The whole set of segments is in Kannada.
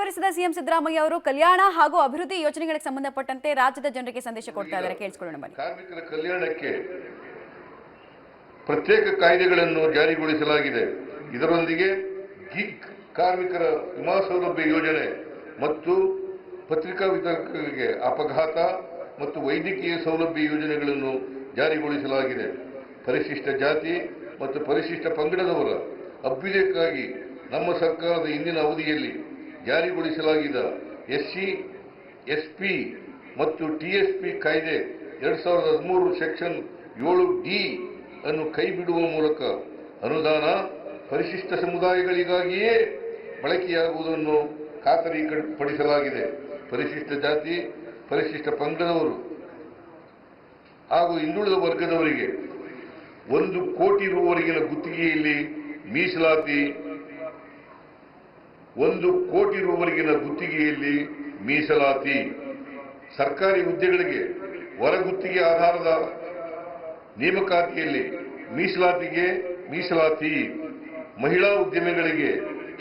ಮುಂದುವರಿಸಿದ ಸಿಎಂ ಸಿದ್ದರಾಮಯ್ಯ ಅವರು ಕಲ್ಯಾಣ ಹಾಗೂ ಅಭಿವೃದ್ಧಿ ಯೋಜನೆಗಳಿಗೆ ಸಂಬಂಧಪಟ್ಟಂತೆ ರಾಜ್ಯದ ಜನರಿಗೆ ಸಂದೇಶ ಕೊಡ್ತಾ ಇದ್ದಾರೆ. ಕೇಳಿಸಿಕೊಳ್ಳೋಣ ಬನ್ನಿ. ಕಾರ್ಮಿಕರ ಕಲ್ಯಾಣಕ್ಕೆ ಪ್ರತ್ಯೇಕ ಕಾಯ್ದೆಗಳನ್ನು ಜಾರಿಗೊಳಿಸಲಾಗಿದೆ. ಇದರೊಂದಿಗೆ ಗಿಗ್ ಕಾರ್ಮಿಕರ ವಿಮಾ ಸೌಲಭ್ಯ ಯೋಜನೆ ಮತ್ತು ಪತ್ರಿಕಾ ವಿತರಕರಿಗೆ ಅಪಘಾತ ಮತ್ತು ವೈದ್ಯಕೀಯ ಸೌಲಭ್ಯ ಯೋಜನೆಗಳನ್ನು ಜಾರಿಗೊಳಿಸಲಾಗಿದೆ. ಪರಿಶಿಷ್ಟ ಜಾತಿ ಮತ್ತು ಪರಿಶಿಷ್ಟ ಪಂಗಡದವರ ಅಭ್ಯುದಯಕ್ಕಾಗಿ ನಮ್ಮ ಸರ್ಕಾರದ ಇಂದಿನ ಅವಧಿಯಲ್ಲಿ ಜಾರಿಗೊಳಿಸಲಾಗಿದ್ದ ಎಸ್ಸಿ, ಎಸ್ಪಿ ಮತ್ತು ಟಿಎಸ್ಪಿ ಕಾಯ್ದೆ 2013 ಸೆಕ್ಷನ್ 7D ಅನ್ನು ಕೈಬಿಡುವ ಮೂಲಕ ಅನುದಾನ ಪರಿಶಿಷ್ಟ ಸಮುದಾಯಗಳಿಗಾಗಿಯೇ ಬಳಕೆಯಾಗುವುದನ್ನು ಖಾತರಿಪಡಿಸಲಾಗಿದೆ. ಪರಿಶಿಷ್ಟ ಜಾತಿ, ಪರಿಶಿಷ್ಟ ಪಂಗಡದವರು ಹಾಗೂ ಹಿಂದುಳಿದ ವರ್ಗದವರಿಗೆ 1 ಕೋಟಿ ರೂವರೆಗಿನ ಗುತ್ತಿಗೆಯಲ್ಲಿ ಮೀಸಲಾತಿ 1 ಕೋಟಿ ರೂವರೆಗಿನ ಗುತ್ತಿಗೆಯಲ್ಲಿ ಮೀಸಲಾತಿ, ಸರ್ಕಾರಿ ಹುದ್ದೆಗಳಿಗೆ ಹೊರಗುತ್ತಿಗೆ ಆಧಾರದ ನೇಮಕಾತಿಯಲ್ಲಿ ಮೀಸಲಾತಿ, ಮಹಿಳಾ ಉದ್ಯಮಿಗಳಿಗೆ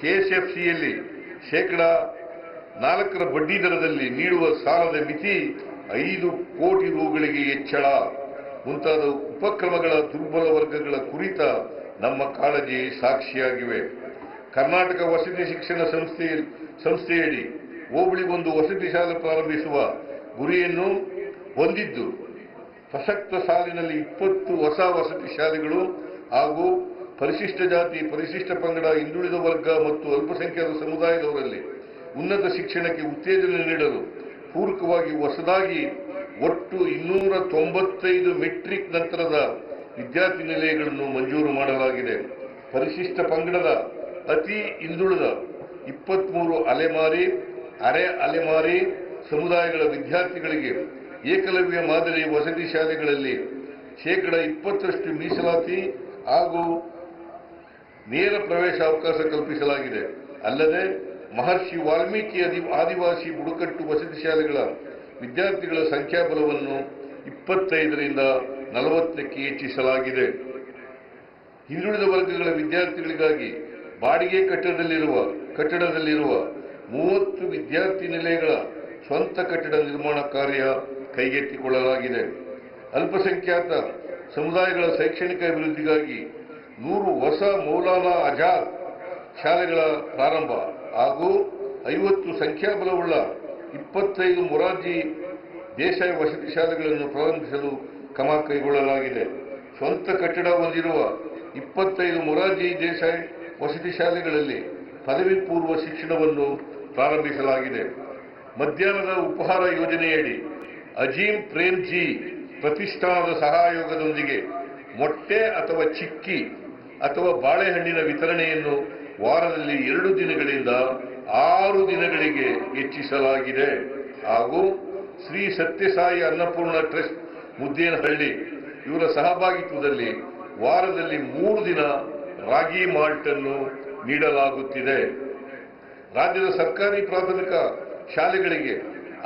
ಕೆಎಸ್ಎಫ್ಸಿಯಲ್ಲಿ 4% ಬಡ್ಡಿ ದರದಲ್ಲಿ ನೀಡುವ ಸಾಲದ ಮಿತಿ 5 ಕೋಟಿ ರೂಗಳಿಗೆ ಹೆಚ್ಚಳ ಮುಂತಾದ ಉಪಕ್ರಮಗಳ ದುರ್ಬಲ ವರ್ಗಗಳ ಕುರಿತ ನಮ್ಮ ಕಾಳಜಿ ಸಾಕ್ಷಿಯಾಗಿವೆ. ಕರ್ನಾಟಕ ವಸತಿ ಶಿಕ್ಷಣ ಸಂಸ್ಥೆಯಡಿ ಹೋಬಳಿ 1 ವಸತಿ ಶಾಲೆ ಪ್ರಾರಂಭಿಸುವ ಗುರಿಯನ್ನು ಹೊಂದಿದ್ದು, ಪ್ರಸಕ್ತ ಸಾಲಿನಲ್ಲಿ 20 ಹೊಸ ವಸತಿ ಶಾಲೆಗಳು ಹಾಗೂ ಪರಿಶಿಷ್ಟ ಜಾತಿ, ಪರಿಶಿಷ್ಟ ಪಂಗಡ, ಹಿಂದುಳಿದ ವರ್ಗ ಮತ್ತು ಅಲ್ಪಸಂಖ್ಯಾತ ಸಮುದಾಯದವರಲ್ಲಿ ಉನ್ನತ ಶಿಕ್ಷಣಕ್ಕೆ ಉತ್ತೇಜನ ನೀಡಲು ಪೂರಕವಾಗಿ ಹೊಸದಾಗಿ ಒಟ್ಟು 295 ಮೆಟ್ರಿಕ್ ನಂತರದ ವಿದ್ಯಾರ್ಥಿ ನಿಲಯಗಳನ್ನು ಮಂಜೂರು ಮಾಡಲಾಗಿದೆ. ಪರಿಶಿಷ್ಟ ಪಂಗಡದ ಅತಿ ಹಿಂದುಳಿದ 23 ಅಲೆಮಾರಿ, ಅರೆ ಅಲೆಮಾರಿ ಸಮುದಾಯಗಳ ವಿದ್ಯಾರ್ಥಿಗಳಿಗೆ ಏಕಲವ್ಯ ಮಾದರಿ ವಸತಿ ಶಾಲೆಗಳಲ್ಲಿ 20% ಮೀಸಲಾತಿ ಹಾಗೂ ನೇರ ಪ್ರವೇಶ ಅವಕಾಶ ಕಲ್ಪಿಸಲಾಗಿದೆ. ಅಲ್ಲದೆ ಮಹರ್ಷಿ ವಾಲ್ಮೀಕಿ ಆದಿವಾಸಿ ಬುಡಕಟ್ಟು ವಸತಿ ಶಾಲೆಗಳ ವಿದ್ಯಾರ್ಥಿಗಳ ಸಂಖ್ಯಾಬಲವನ್ನು 25ರಿಂದ 40ಕ್ಕೆ ಹೆಚ್ಚಿಸಲಾಗಿದೆ. ಹಿಂದುಳಿದ ವರ್ಗಗಳ ವಿದ್ಯಾರ್ಥಿಗಳಿಗಾಗಿ ಬಾಡಿಗೆ ಕಟ್ಟಡದಲ್ಲಿರುವ 30 ವಿದ್ಯಾರ್ಥಿ ನಿಲಯಗಳ ಸ್ವಂತ ಕಟ್ಟಡ ನಿರ್ಮಾಣ ಕಾರ್ಯ ಕೈಗೆತ್ತಿಕೊಳ್ಳಲಾಗಿದೆ. ಅಲ್ಪಸಂಖ್ಯಾತ ಸಮುದಾಯಗಳ ಶೈಕ್ಷಣಿಕ ಅಭಿವೃದ್ಧಿಗಾಗಿ 100 ಹೊಸ ಮೌಲಾನಾ ಆಜಾದ್ ಶಾಲೆಗಳ ಪ್ರಾರಂಭ ಹಾಗೂ 50 ಸಂಖ್ಯಾಬಲವುಳ್ಳ 25 ಮೊರಾರ್ಜಿ ದೇಸಾಯಿ ವಸತಿ ಶಾಲೆಗಳನ್ನು ಪ್ರಾರಂಭಿಸಲು ಕ್ರಮ ಕೈಗೊಳ್ಳಲಾಗಿದೆ. ಸ್ವಂತ ಕಟ್ಟಡ ಹೊಂದಿರುವ 25 ಮೊರಾರ್ಜಿ ದೇಸಾಯಿ ವಸತಿ ಶಾಲೆಗಳಲ್ಲಿ ಪದವಿ ಪೂರ್ವ ಶಿಕ್ಷಣವನ್ನು ಪ್ರಾರಂಭಿಸಲಾಗಿದೆ. ಮಧ್ಯಾಹ್ನದ ಉಪಹಾರ ಯೋಜನೆಯಡಿ ಅಜೀಂ ಪ್ರೇಮ್ಜಿ ಪ್ರತಿಷ್ಠಾನದ ಸಹಯೋಗದೊಂದಿಗೆ ಮೊಟ್ಟೆ ಅಥವಾ ಚಿಕ್ಕಿ ಅಥವಾ ಬಾಳೆಹಣ್ಣಿನ ವಿತರಣೆಯನ್ನು ವಾರದಲ್ಲಿ 2 ದಿನಗಳಿಂದ 6 ದಿನಗಳಿಗೆ ಹೆಚ್ಚಿಸಲಾಗಿದೆ. ಹಾಗೂ ಶ್ರೀ ಸತ್ಯಸಾಯಿ ಅನ್ನಪೂರ್ಣ ಟ್ರಸ್ಟ್ ಮುದ್ದೇನಹಳ್ಳಿ ಇವರ ಸಹಭಾಗಿತ್ವದಲ್ಲಿ ವಾರದಲ್ಲಿ 3 ದಿನ ರಾಗಿ ಮಾಲ್ಟ್ ಅನ್ನು ನೀಡಲಾಗುತ್ತಿದೆ. ರಾಜ್ಯದ ಸರ್ಕಾರಿ ಪ್ರಾಥಮಿಕ ಶಾಲೆಗಳಿಗೆ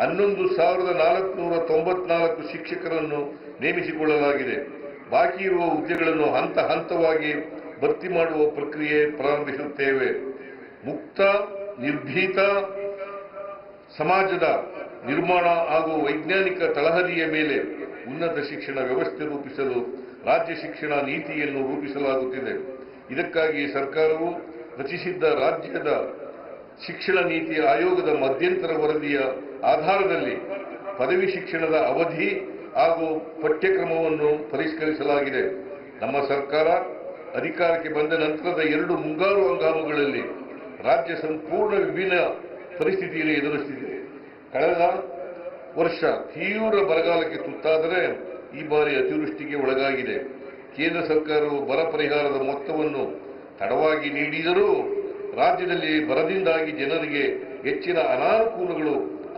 11,494 ಶಿಕ್ಷಕರನ್ನು ನೇಮಿಸಿಕೊಳ್ಳಲಾಗಿದೆ. ಬಾಕಿ ಇರುವ ಹುದ್ದೆಗಳನ್ನು ಹಂತ ಹಂತವಾಗಿ ಭರ್ತಿ ಮಾಡುವ ಪ್ರಕ್ರಿಯೆ ಪ್ರಾರಂಭಿಸುತ್ತೇವೆ. ಮುಕ್ತ, ನಿರ್ಭೀತ ಸಮಾಜದ ನಿರ್ಮಾಣ ಹಾಗೂ ವೈಜ್ಞಾನಿಕ ತಳಹದಿಯ ಮೇಲೆ ಉನ್ನತ ಶಿಕ್ಷಣ ವ್ಯವಸ್ಥೆ ರೂಪಿಸಲು ರಾಜ್ಯ ಶಿಕ್ಷಣ ನೀತಿಯನ್ನು ರೂಪಿಸಲಾಗುತ್ತಿದೆ. ಇದಕ್ಕಾಗಿ ಸರ್ಕಾರವು ರಚಿಸಿದ್ದ ರಾಜ್ಯದ ಶಿಕ್ಷಣ ನೀತಿ ಆಯೋಗದ ಮಧ್ಯಂತರ ವರದಿಯ ಆಧಾರದಲ್ಲಿ ಪದವಿ ಶಿಕ್ಷಣದ ಅವಧಿ ಹಾಗೂ ಪಠ್ಯಕ್ರಮವನ್ನು ಪರಿಷ್ಕರಿಸಲಾಗಿದೆ. ನಮ್ಮ ಸರ್ಕಾರ ಅಧಿಕಾರಕ್ಕೆ ಬಂದ ನಂತರದ 2 ಮುಂಗಾರು ಹಂಗಾಮುಗಳಲ್ಲಿ ರಾಜ್ಯ ಸಂಪೂರ್ಣ ವಿಭಿನ್ನ ಪರಿಸ್ಥಿತಿಯನ್ನು ಎದುರಿಸುತ್ತಿದೆ. ಕಳೆದ ವರ್ಷ ತೀವ್ರ ಬರಗಾಲಕ್ಕೆ ತುತ್ತಾದರೆ ಈ ಬಾರಿ ಅತಿವೃಷ್ಟಿಗೆ ಒಳಗಾಗಿದೆ. ಕೇಂದ್ರ ಸರ್ಕಾರವು ಬರ ಪರಿಹಾರದ ಮೊತ್ತವನ್ನು ತಡವಾಗಿ ನೀಡಿದರೂ ರಾಜ್ಯದಲ್ಲಿ ಬರದಿಂದಾಗಿ ಜನರಿಗೆ ಹೆಚ್ಚಿನ ಅನಾನುಕೂಲಗಳು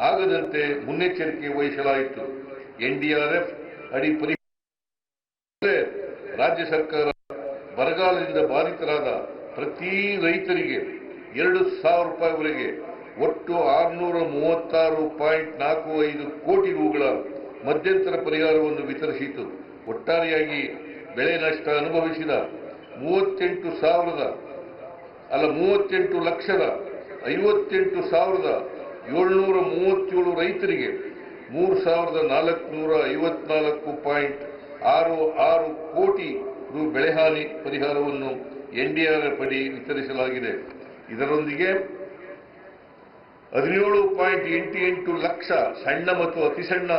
ಆಗದಂತೆ ಮುನ್ನೆಚ್ಚರಿಕೆ ವಹಿಸಲಾಯಿತು. NDRF ಅಡಿ ರಾಜ್ಯ ಸರ್ಕಾರ ಬರಗಾಲದಿಂದ ಬಾಧಿತರಾದ ಪ್ರತಿ ರೈತರಿಗೆ 2,000 ರೂಪಾಯಿವರೆಗೆ ಒಟ್ಟು 636.45 ಕೋಟಿ ರೂಗಳ ಮಧ್ಯಂತರ ಪರಿಹಾರವನ್ನು ವಿತರಿಸಿತು. ಒಟ್ಟಾರೆಯಾಗಿ ಬೆಳೆ ನಷ್ಟ ಅನುಭವಿಸಿದ 38 ಲಕ್ಷದ 58,737 ರೈತರಿಗೆ 3,454.66 ಕೋಟಿ ರು ಬೆಳೆಹಾನಿ ಪರಿಹಾರವನ್ನು NDRF ಅಡಿ ವಿತರಿಸಲಾಗಿದೆ. ಇದರೊಂದಿಗೆ 17.88 ಲಕ್ಷ ಸಣ್ಣ ಮತ್ತು ಅತಿಸಣ್ಣ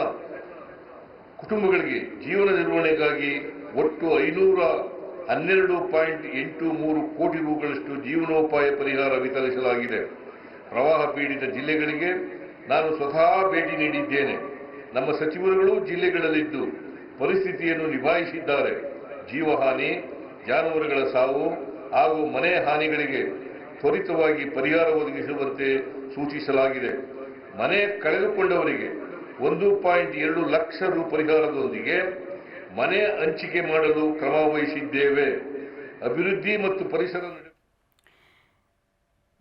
ಕುಟುಂಬಗಳಿಗೆ ಜೀವನ ನಿರ್ವಹಣೆಗಾಗಿ ಒಟ್ಟು 512.83 ಕೋಟಿ ರುಗಳಷ್ಟು ಜೀವನೋಪಾಯ ಪರಿಹಾರ ವಿತರಿಸಲಾಗಿದೆ. ಪ್ರವಾಹ ಪೀಡಿತ ಜಿಲ್ಲೆಗಳಿಗೆ ನಾನು ಸ್ವತಃ ಭೇಟಿ ನೀಡಿದ್ದೇನೆ. ನಮ್ಮ ಸಚಿವರುಗಳು ಜಿಲ್ಲೆಗಳಲ್ಲಿದ್ದು ಪರಿಸ್ಥಿತಿಯನ್ನು ನಿಭಾಯಿಸಿದ್ದಾರೆ. ಜೀವಹಾನಿ, ಜಾನುವಾರುಗಳ ಸಾವು ಹಾಗೂ ಮನೆ ಹಾನಿಗಳಿಗೆ ತ್ವರಿತವಾಗಿ ಪರಿಹಾರ ಒದಗಿಸುವಂತೆ ಸೂಚಿಸಲಾಗಿದೆ. ಮನೆ ಕಳೆದುಕೊಂಡವರಿಗೆ 1.2 ಲಕ್ಷ ರು ಪರಿಹಾರದೊಂದಿಗೆ ಮನೆ ಹಂಚಿಕೆ ಮಾಡಲು ಕ್ರಮ ವಹಿಸಿದ್ದೇವೆ. ಅಭಿವೃದ್ಧಿ ಮತ್ತು ಪರಿಸರ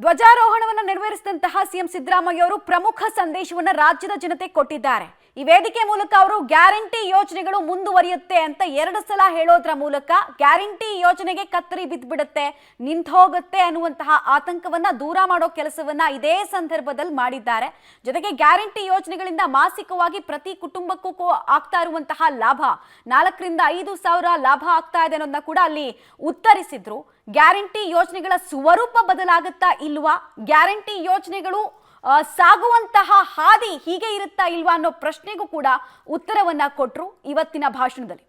ಧ್ವಜಾರೋಹಣವನ್ನು ನೆರವೇರಿಸಿದಂತಹ ಸಿಎಂ ಸಿದ್ದರಾಮಯ್ಯ ಅವರು ಪ್ರಮುಖ ಸಂದೇಶವನ್ನು ರಾಜ್ಯದ ಜನತೆ ಕೊಟ್ಟಿದ್ದಾರೆ. ಈ ವೇದಿಕೆ ಮೂಲಕ ಅವರು ಗ್ಯಾರಂಟಿ ಯೋಜನೆಗಳು ಮುಂದುವರಿಯುತ್ತೆ ಅಂತ 2 ಸಲ ಹೇಳೋದ್ರ ಮೂಲಕ ಗ್ಯಾರಂಟಿ ಯೋಜನೆಗೆ ಕತ್ತರಿ ಬಿದ್ದುಬಿಡುತ್ತೆ, ನಿಂತು ಹೋಗುತ್ತೆ ಅನ್ನುವಂತಹ ಆತಂಕವನ್ನ ದೂರ ಮಾಡೋ ಕೆಲಸವನ್ನ ಇದೇ ಸಂದರ್ಭದಲ್ಲಿ ಮಾಡಿದ್ದಾರೆ. ಜೊತೆಗೆ ಗ್ಯಾರಂಟಿ ಯೋಜನೆಗಳಿಂದ ಮಾಸಿಕವಾಗಿ ಪ್ರತಿ ಕುಟುಂಬಕ್ಕೂ ಆಗ್ತಾ ಇರುವಂತಹ ಲಾಭ 4 ರಿಂದ 5 ಸಾವಿರ ಲಾಭ ಆಗ್ತಾ ಇದೆ ಅನ್ನೋದನ್ನ ಕೂಡ ಅಲ್ಲಿ ಉತ್ತರಿಸಿದ್ರು. ಗ್ಯಾರಂಟಿ ಯೋಜನೆಗಳ ಸ್ವರೂಪ ಬದಲಾಗುತ್ತಾ ಇಲ್ವಾ, ಗ್ಯಾರಂಟಿ ಯೋಜನೆಗಳು ಸಾಗುವಂತಹ ಹಾದಿ ಹೀಗೆ ಇರುತ್ತಾ ಇಲ್ವಾ ಅನ್ನೋ ಪ್ರಶ್ನೆಗೂ ಕೂಡ ಉತ್ತರವನ್ನ ಕೊಟ್ರು ಇವತ್ತಿನ ಭಾಷಣದಲ್ಲಿ.